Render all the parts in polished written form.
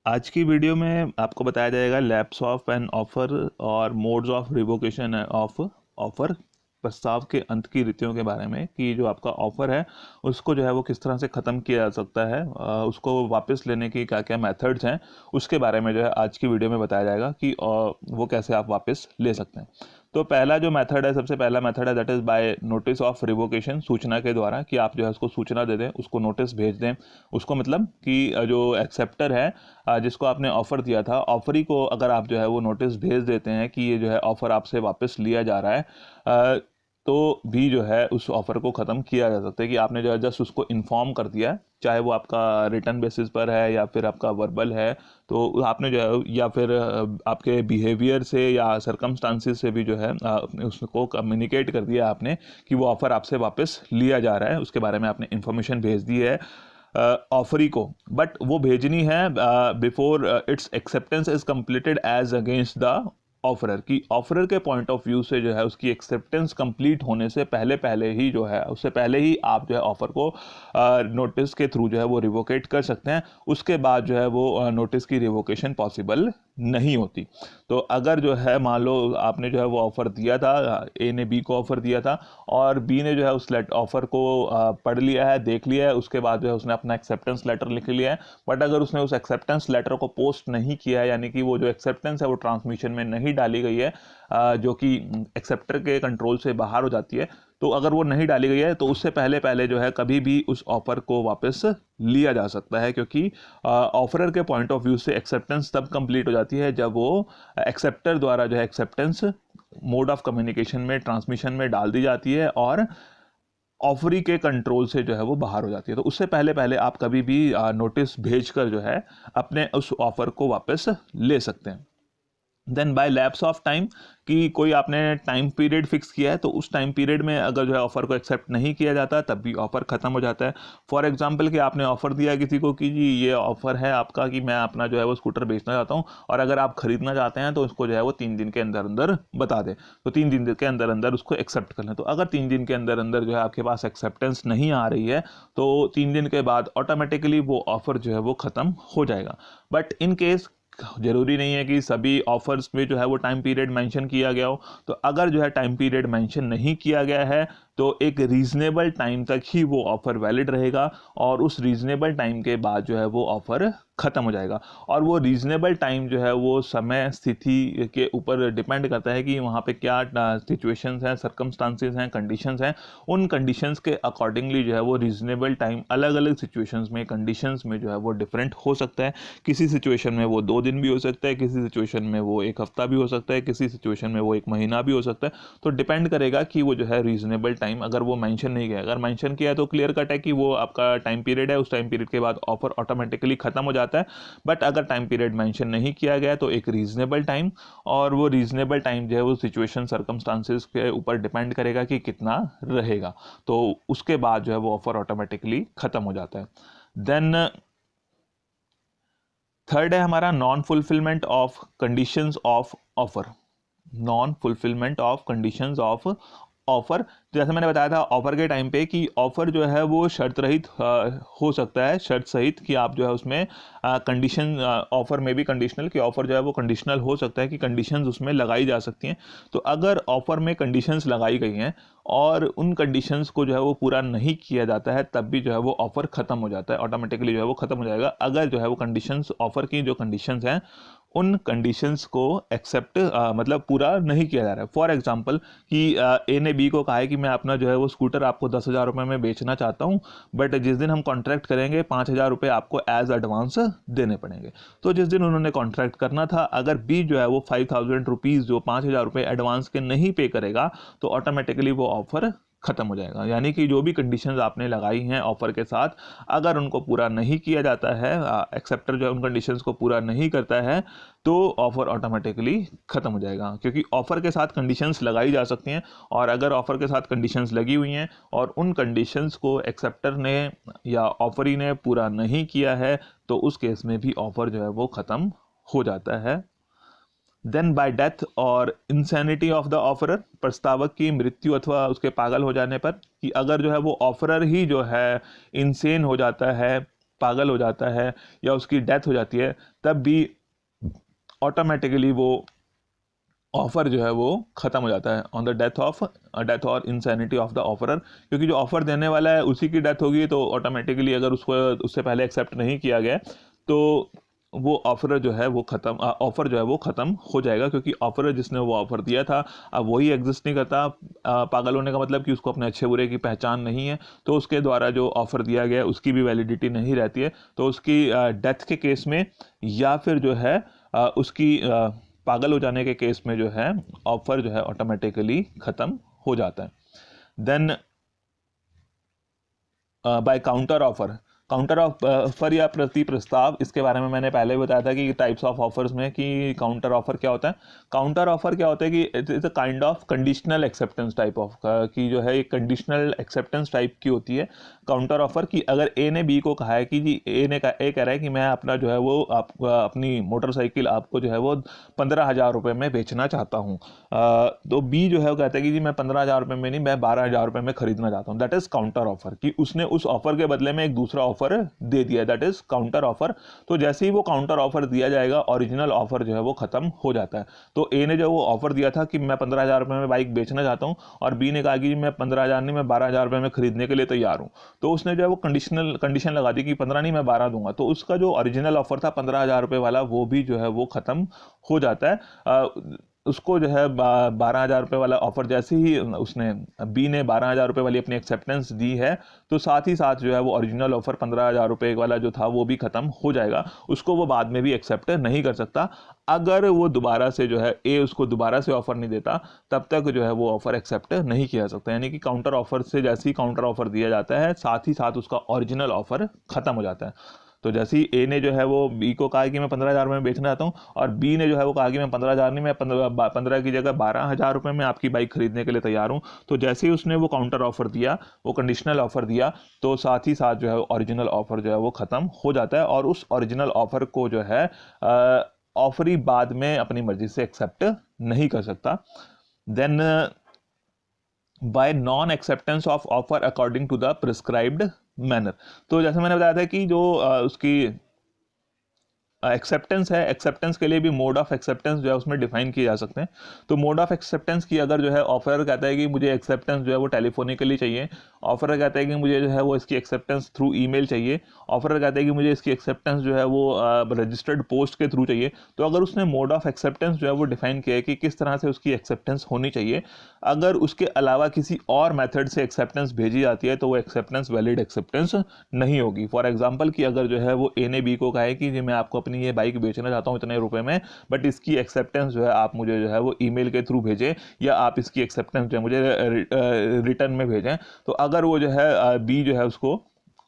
आज की वीडियो में आपको बताया जाएगा लैप्स ऑफ एन ऑफर और modes of revocation of offer, प्रस्ताव के अंत की रीतियों के बारे में कि जो आपका ऑफर है उसको जो है वो किस तरह से ख़त्म किया जा सकता है, उसको वापस लेने की क्या क्या मेथड्स हैं उसके बारे में जो है आज की वीडियो में बताया जाएगा कि वो कैसे आप वापस ले सकते हैं। तो पहला जो मेथड है, सबसे पहला मेथड है that is by notice of revocation, सूचना के द्वारा कि आप जो है उसको सूचना दे दें, उसको नोटिस भेज दें। उसको मतलब कि जो एक्सेप्टर है जिसको आपने ऑफ़र दिया था, ऑफरी को अगर आप जो है वो नोटिस भेज देते हैं कि ये जो है ऑफ़र आपसे वापस लिया जा रहा है, तो भी जो है उस ऑफ़र को ख़त्म किया जा सकता है कि आपने जो है जस्ट उसको इन्फॉर्म कर दिया है, चाहे वो आपका रिटर्न बेसिस पर है या फिर आपका वर्बल है। तो आपने जो है या फिर आपके बिहेवियर से या सरकमस्टांसिस से भी जो है उसको कम्युनिकेट कर दिया आपने कि वो ऑफ़र आपसे वापस लिया जा रहा है, उसके बारे में आपने इन्फॉर्मेशन भेज दी है ऑफरी को। बट वो भेजनी है before its acceptance is completed as against the offerer, की ऑफरर के पॉइंट ऑफ व्यू से जो है उसकी एक्सेप्टेंस कंप्लीट होने से पहले पहले ही जो है उससे पहले ही आप जो है ऑफर को नोटिस के थ्रू जो है वो रिवोकेट कर सकते हैं। उसके बाद जो है वो नोटिस की रिवोकेशन पॉसिबल नहीं होती। तो अगर जो है मान लो आपने जो है वो ऑफ़र दिया था, ए ने बी को ऑफ़र दिया था और बी ने जो है उस ऑफ़र को पढ़ लिया है, देख लिया है, उसके बाद जो है उसने अपना एक्सेप्टेंस लेटर लिख लिया है। बट अगर उसने उस एक्सेप्टेंस लेटर को पोस्ट नहीं किया है, यानी कि वो जो एक्सेप्टेंस है वो ट्रांसमिशन में नहीं डाली गई है, जो कि एक्सेप्टर के कंट्रोल से बाहर हो जाती है, तो अगर वो नहीं डाली गई है तो उससे पहले पहले जो है कभी भी उस ऑफ़र को वापस लिया जा सकता है, क्योंकि ऑफरर के पॉइंट ऑफ व्यू से एक्सेप्टेंस तब कंप्लीट हो जाती है जब वो एक्सेप्टर द्वारा जो है एक्सेप्टेंस मोड ऑफ कम्युनिकेशन में, ट्रांसमिशन में डाल दी जाती है और ऑफरी के कंट्रोल से जो है वो बाहर हो जाती है। तो उससे पहले पहले आप कभी भी नोटिस भेजकर जो है अपने उस ऑफर को वापस ले सकते हैं। Then by lapse of time, कि कोई आपने टाइम पीरियड फिक्स किया है तो उस टाइम पीरियड में अगर जो है ऑफ़र को एक्सेप्ट नहीं किया जाता तब भी ऑफ़र ख़त्म हो जाता है। फॉर एग्जांपल कि आपने ऑफ़र दिया किसी को कि जी ये ऑफ़र है आपका कि मैं अपना जो है वो स्कूटर बेचना चाहता हूँ और अगर आप ख़रीदना चाहते हैं तो उसको जो है वो 3 दिन के अंदर अंदर बता दें, तो 3 दिन के अंदर अंदर उसको एक्सेप्ट कर लें। तो अगर 3 दिन के अंदर अंदर जो है आपके पास एक्सेप्टेंस नहीं आ रही है तो 3 दिन के बाद ऑटोमेटिकली वो ऑफ़र जो है वो ख़त्म हो जाएगा। बट इन केस जरूरी नहीं है कि सभी ऑफर्स में जो है वो टाइम पीरियड मेंशन किया गया हो, तो अगर जो है टाइम पीरियड मेंशन नहीं किया गया है तो एक रीजनेबल टाइम तक ही वो ऑफर वैलिड रहेगा और उस रीजनेबल टाइम के बाद जो है वो ऑफर खत्म हो जाएगा। और वो रीजनेबल टाइम जो है वो समय स्थिति के ऊपर डिपेंड करता है कि वहाँ पे क्या सिचुएशंस हैं, सर्कमस्टांसेस हैं, कंडीशंस हैं। उन कंडीशंस के अकॉर्डिंगली जो है वो रीजनेबल टाइम अलग अलग सिचुएशंस में, कंडीशंस में जो है वो डिफरेंट हो सकता है। किसी सिचुएशन में वो 2 दिन भी हो सकता है, किसी सिचुएशन में वो 1 हफ्ता भी हो सकता है, किसी सिचुएशन में वो 1 महीना भी हो सकता है। तो डिपेंड करेगा कि वो जो है रीजनेबल टाइम अगर वो मेंशन नहीं किया, अगर मेंशन किया है तो क्लियर कट है कि वो आपका टाइम पीरियड है, उस टाइम पीरियड के बाद ऑफर ऑटोमेटिकली खत्म हो जाता है। बट अगर टाइम पीरियड मेंशन नहीं किया गया तो एक रीजनेबल टाइम, और वो रीजनेबल टाइम जो है वो सिचुएशन सर्कमस्टांसेस के ऊपर डिपेंड करेगा कि कितना रहेगा, तो उसके बाद जो है वो ऑफर ऑटोमेटिकली खत्म हो जाता है। देन थर्ड है हमारा non fulfilment of conditions of offer. Non fulfilment of conditions of offer, जैसे मैंने बताया था ऑफर के टाइम पे कि ऑफर जो है वो शर्त रहित हो सकता है, शर्त सहित, कि आप जो है उसमें कंडीशन, ऑफर में भी कंडीशनल, कि ऑफर जो है वो कंडीशनल हो सकता है कि कंडीशंस उसमें लगाई जा सकती हैं। तो अगर ऑफर में कंडीशंस लगाई गई हैं और उन कंडीशंस को जो है वो पूरा नहीं किया जाता है तब भी जो है वो ऑफर खत्म हो जाता है, ऑटोमेटिकली जो है वो खत्म हो जाएगा अगर जो है वो कंडीशंस, ऑफर की जो कंडीशंस हैं उन कंडीशंस को एक्सेप्ट मतलब पूरा नहीं किया जा रहा है। फॉर एग्जांपल कि ए ने बी को कहा है कि मैं अपना जो है वो स्कूटर आपको 10,000 रुपये में बेचना चाहता हूँ, बट जिस दिन हम कॉन्ट्रैक्ट करेंगे 5,000 रुपये आपको एज एडवांस देने पड़ेंगे। तो जिस दिन उन्होंने कॉन्ट्रैक्ट करना था, अगर बी जो है वो 5,000 रुपीज़ जो 5,000 रुपये एडवांस के नहीं पे करेगा तो ऑटोमेटिकली वो ऑफर खत्म हो जाएगा। यानी कि जो भी कंडीशंस आपने लगाई हैं ऑफर के साथ, अगर उनको पूरा नहीं किया जाता है, एक्सेप्टर जो है उन कंडीशंस को पूरा नहीं करता है, तो ऑफर ऑटोमेटिकली खत्म हो जाएगा। क्योंकि ऑफर के साथ कंडीशंस लगाई जा सकती हैं और अगर ऑफर के साथ कंडीशंस लगी हुई हैं और उन कंडीशंस को एक्सेप्टर ने या ऑफरी ने पूरा नहीं किया है तो उस केस में भी ऑफर जो है वो खत्म हो जाता है। देन बाय डेथ और इंसैनिटी ऑफ द ऑफरर, प्रस्तावक की मृत्यु अथवा उसके पागल हो जाने पर, कि अगर जो है वो ऑफरर ही जो है इंसेन हो जाता है पागल हो जाता है या उसकी डेथ हो जाती है, तब भी ऑटोमेटिकली वो ऑफर जो है वो ख़त्म हो जाता है ऑन द डेथ और इंसैनिटी ऑफ द ऑफरर, क्योंकि जो ऑफर देने वाला है उसी की डेथ होगी, तो ऑटोमेटिकली अगर उसको उससे पहले एक्सेप्ट नहीं किया गया तो वो ऑफर जो है वो ऑफर जो है वो ख़त्म हो जाएगा, क्योंकि ऑफर जिसने वो ऑफर दिया था अब वही एग्जिस्ट नहीं करता। पागल होने का मतलब कि उसको अपने अच्छे बुरे की पहचान नहीं है, तो उसके द्वारा जो ऑफर दिया गया है उसकी भी वैलिडिटी नहीं रहती है, तो उसकी डेथ के केस में या फिर जो है उसकी पागल हो जाने के केस में जो है ऑफर जो है ऑटोमेटिकली ख़त्म हो जाता है। देन बाय काउंटर ऑफर या प्रति प्रस्ताव, इसके बारे में मैंने पहले बताया था कि टाइप्स ऑफ ऑफर्स में कि काउंटर ऑफर क्या होता है। काउंटर ऑफर क्या होता है कि it is a kind of conditional acceptance type of कि जो है एक कंडीशनल एक्सेप्टेंस टाइप की होती है काउंटर ऑफर की। अगर ए ने बी को कहा है कि जी ए कह रहा है कि मैं अपना जो है वो अपनी मोटरसाइकिल आपको जो है वो 15,000 रुपये में बेचना चाहता हूँ, तो बी जो है वो कहता है कि जी मैं 15,000 रुपये में नहीं, मैं 12,000 रुपये में खरीदना चाहता हूँ। दैट इज़ काउंटर ऑफर, कि उसने उस ऑफर के बदले में एक दूसरा ऑफर दे दिया, दैट इज काउंटर ऑफर। तो जैसे ही वो काउंटर ऑफर दिया जाएगा ओरिजिनल ऑफर जो है वो खत्म हो जाता है। तो ए ने जो वो ऑफर दिया था कि मैं 15,000 रुपये में बाइक बेचना चाहता हूँ, और बी ने कहा कि मैं 15,000 नहीं, मैं 12,000 रुपये में खरीदने के लिए तैयार हूँ, तो उसने जो है वो कंडीशन लगा दी कि 15 नहीं मैं 12 दूंगा, तो उसका जो ओरिजिनल ऑफर था 15,000 रुपये वाला वो भी जो है वो खत्म हो जाता है। उसको जो है 12,000 रुपये वाला ऑफर जैसे ही उसने बी ने 12,000 रुपये वाली अपनी एक्सेप्टेंस दी है, तो साथ ही साथ जो है वो ओरिजिनल ऑफर 15,000 रुपये वाला जो था वो भी ख़त्म हो जाएगा, उसको वो बाद में भी एक्सेप्ट नहीं कर सकता। अगर वो दोबारा से जो है ए उसको दोबारा से ऑफर नहीं देता, तब तक जो है वो ऑफर एक्सेप्ट नहीं किया जा सकता। यानी कि काउंटर ऑफर से जैसे ही काउंटर ऑफर दिया जाता है, साथ ही साथ उसका ओरिजिनल ऑफर ख़त्म हो जाता है। तो जैसे ही ए ने जो है वो बी को कहा कि मैं 15,000 में बेचना चाहता हूँ, और बी ने जो है वो कहा कि मैं 15,000 नहीं, मैं 15 की जगह 12,000 रुपये में आपकी बाइक खरीदने के लिए तैयार हूँ, तो जैसे ही उसने वो काउंटर ऑफर दिया, वो कंडीशनल ऑफर दिया, तो साथ ही साथ जो है ओरिजिनल ऑफर जो है वो ख़त्म हो जाता है, और उस ओरिजिनल ऑफर को जो है ऑफरी बाद में अपनी मर्जी से एक्सेप्ट नहीं कर सकता। Then by non acceptance of offer according to the prescribed manner. तो जैसे मैंने बताया था कि जो उसकी एक्सेप्टेंस है, एक्सेप्टेंस के लिए भी मोड ऑफ एक्सेप्टेंस जो है उसमें डिफाइन किए जा सकते हैं। तो मोड ऑफ एक्सेप्टेंस की अगर जो है ऑफर कहता है कि मुझे एक्सेप्टेंस जो है वो टेलीफोनिकली चाहिए, ऑफर कहता है कि मुझे जो है वो इसकी एक्सेप्टेंस थ्रू ईमेल चाहिए, ऑफर कहता है कि मुझे इसकी एक्सेप्टेंस जो है वो रजिस्टर्ड पोस्ट के थ्रू चाहिए। तो अगर उसने मोड ऑफ एक्सेप्टेंस जो है वो डिफाइन किया है कि किस तरह से उसकी एक्सेप्टेंस होनी चाहिए, अगर उसके अलावा किसी और मेथड से एक्सेप्टेंस भेजी जाती है तो वो एक्सेप्टेंस वैलिड एक्सेप्टेंस नहीं होगी। फॉर एग्जाम्पल कि अगर जो है वो ए ने बी को कहा है कि जी मैं आपको अपनी ये बाइक बेचना चाहता हूँ इतने रुपए में, बट इसकी एक्सेप्टेंस जो है आप मुझे जो है वो ईमेल के थ्रू भेजें, या आप इसकी एक्सेप्टेंस जो है मुझे रिटर्न में भेजें। तो अगर वो जो है बी जो है उसको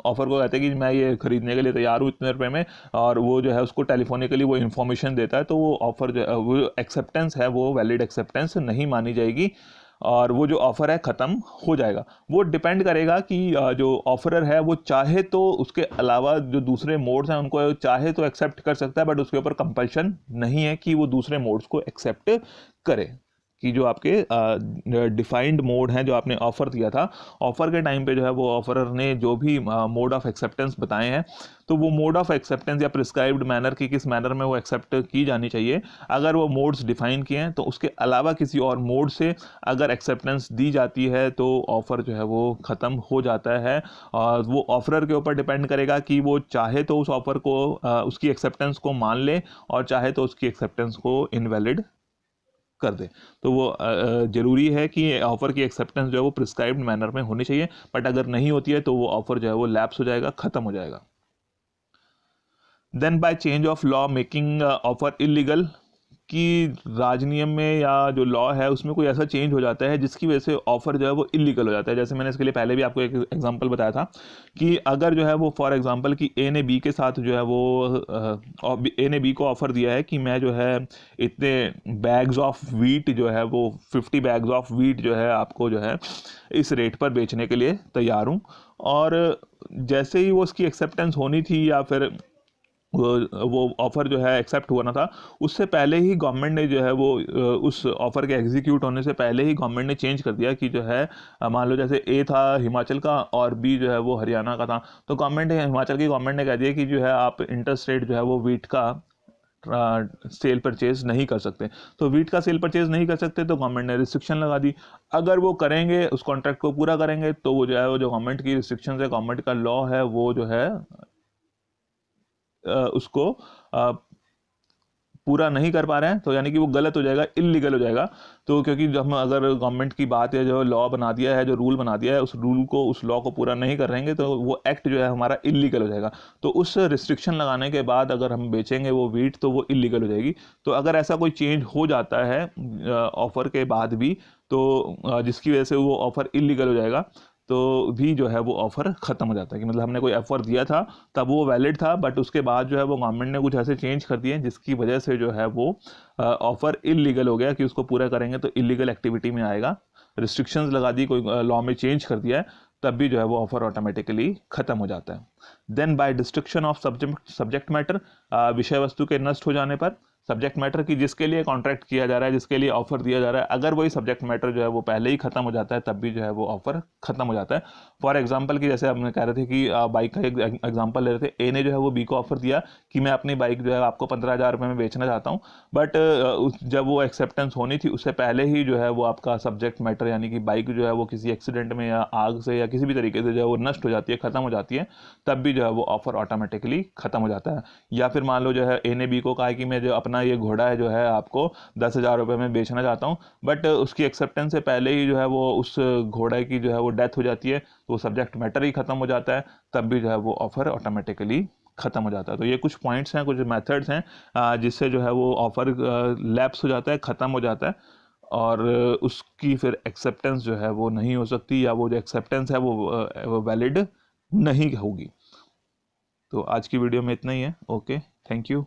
ऑफर को कहते हैं कि मैं ये खरीदने के लिए तैयार हूँ इतने रुपए में, और वो जो है उसको टेलीफोनिकली वो इन्फॉर्मेशन देता है, तो वो ऑफर जो है वो एक्सेप्टेंस है वो वैलिड एक्सेप्टेंस नहीं मानी जाएगी, और वो जो ऑफर है ख़त्म हो जाएगा। वो डिपेंड करेगा कि जो ऑफरर है वो चाहे तो उसके अलावा जो दूसरे मोड्स हैं उनको चाहे तो एक्सेप्ट कर सकता है, बट उसके ऊपर कंपल्शन नहीं है कि वो दूसरे मोड्स को एक्सेप्ट करे। कि जो आपके डिफाइंड मोड हैं जो आपने ऑफ़र दिया था, ऑफ़र के टाइम पे जो है वो ऑफरर ने जो भी मोड ऑफ एक्सेप्टेंस बताए हैं, तो वो मोड ऑफ एक्सेप्टेंस या प्रिस्क्राइब्ड मैनर की किस मैनर में वो एक्सेप्ट की जानी चाहिए, अगर वो मोड्स डिफाइन किए हैं तो उसके अलावा किसी और मोड से अगर एक्सेप्टेंस दी जाती है तो ऑफ़र जो है वो ख़त्म हो जाता है। और वो ऑफरर के ऊपर डिपेंड करेगा कि वो चाहे तो उस ऑफ़र को उसकी एक्सेप्टेंस को मान ले, और चाहे तो उसकी एक्सेप्टेंस को इनवैलिड कर दे। तो वो ज़रूरी है कि ऑफ़र की एक्सेप्टेंस जो है वो प्रिस्क्राइब्ड मैनर में होनी चाहिए, बट अगर नहीं होती है तो वो ऑफ़र जो है वो लैप्स हो जाएगा, ख़त्म हो जाएगा। Then by change of law making offer illegal, कि राजनियम में या जो लॉ है उसमें कोई ऐसा चेंज हो जाता है जिसकी वजह से ऑफ़र जो है वो इलीगल हो जाता है। जैसे मैंने इसके लिए पहले भी आपको एक एग्जांपल बताया था कि अगर जो है वो फॉर एग्जांपल कि ए ने बी के साथ जो है वो ए ने बी को ऑफ़र दिया है कि मैं जो है इतने बैग्स ऑफ वीट जो है वो 50 बैग्स ऑफ वीट जो है आपको जो है इस रेट पर बेचने के लिए तैयार हूँ, और जैसे ही वो उसकी एक्सेप्टेंस होनी थी या फिर वो ऑफ़र जो है एक्सेप्ट हुआ ना था, उससे पहले ही गवर्नमेंट ने जो है वो उस ऑफ़र के एग्जीक्यूट होने से पहले ही गवर्नमेंट ने चेंज कर दिया कि जो है मान लो जैसे ए था हिमाचल का और बी जो है वो हरियाणा का था, तो गवर्नमेंट ने, हिमाचल की गवर्नमेंट ने कह दिया कि जो है आप इंटर स्टेट जो है वो वीट का सेल परचेज नहीं कर सकते। तो वीट का सेल परचेज नहीं कर सकते तो गवर्नमेंट ने रिस्ट्रिक्शन लगा दी। अगर वो करेंगे, उस कॉन्ट्रैक्ट को पूरा करेंगे, तो वो जो है वो जो गवर्नमेंट की रिस्ट्रिक्शन है, गवर्नमेंट का लॉ है, वो जो है उसको पूरा नहीं कर पा रहे हैं, तो यानी कि वो गलत हो जाएगा, इलीगल हो जाएगा। तो क्योंकि जब हम अगर गवर्नमेंट की बात है, जो लॉ बना दिया है, जो रूल बना दिया है, उस रूल को, उस लॉ को पूरा नहीं कर रहेंगे तो वो एक्ट जो है हमारा इलीगल हो जाएगा। तो उस रिस्ट्रिक्शन लगाने के बाद अगर हम बेचेंगे वो वीट तो वो इलीगल हो जाएगी। तो अगर ऐसा कोई चेंज हो जाता है ऑफर के बाद भी, तो जिसकी वजह से वो ऑफर इलीगल हो जाएगा, तो भी जो है वो ऑफ़र ख़त्म हो जाता है कि मतलब हमने कोई ऑफ़र दिया था तब वो वैलिड था, बट उसके बाद जो है वो गवर्नमेंट ने कुछ ऐसे चेंज कर दिए जिसकी वजह से जो है वो ऑफ़र इलीगल हो गया कि उसको पूरा करेंगे तो इलीगल एक्टिविटी में आएगा। रिस्ट्रिक्शंस लगा दी, कोई लॉ में चेंज कर दिया है, तब भी जो है वो ऑफ़र ऑटोमेटिकली ख़त्म हो जाता है। Then by destruction of subject matter, विषय वस्तु के नष्ट हो जाने पर, सब्जेक्ट मैटर की जिसके लिए कॉन्ट्रैक्ट किया जा रहा है, जिसके लिए ऑफर दिया जा रहा है, अगर वही सब्जेक्ट मैटर जो है वो पहले ही खत्म हो जाता है, तब भी जो है वो ऑफर खत्म हो जाता है। फॉर एग्जांपल कि जैसे हमने कह रहे थे कि बाइक का एक एग्जांपल ले रहे थे, ए ने जो है वो बी को ऑफर दिया कि मैं अपनी बाइक जो है आपको 15,000 रुपये में बेचना चाहता हूँ, बट जब वो एक्सेप्टेंस होनी थी उससे पहले ही जो है वो आपका सब्जेक्ट मैटर यानी कि बाइक जो है वो किसी एक्सीडेंट में या आग से या किसी भी तरीके से जो है वो नष्ट हो जाती है, खत्म हो जाती है, तब भी जो है वो ऑफर ऑटोमेटिकली खत्म हो जाता है। या फिर मान लो जो है ए ने बी को कहा कि मैं जो अपना ये घोड़ा है जो है आपको 10,000 रुपये में बेचना चाहता हूँ, बट उसकी एक्सेप्टेंस से पहले ही जो है वो उस घोड़े की जो है वो डेथ हो जाती है, तो वो सब्जेक्ट मैटर ही खत्म हो जाता है, तब भी जो है वो ऑफर ऑटोमेटिकली खत्म हो जाता है। तो ये कुछ पॉइंट्स हैं, कुछ मेथड्स हैं जिससे जो है वो ऑफर लैप्स हो जाता है, ख़त्म हो जाता है, और उसकी फिर एक्सेप्टेंस जो है वो नहीं हो सकती, या वो जो एक्सेप्टेंस है वो वैलिड नहीं होगी। तो आज की वीडियो में इतना ही है। Okay, thank you.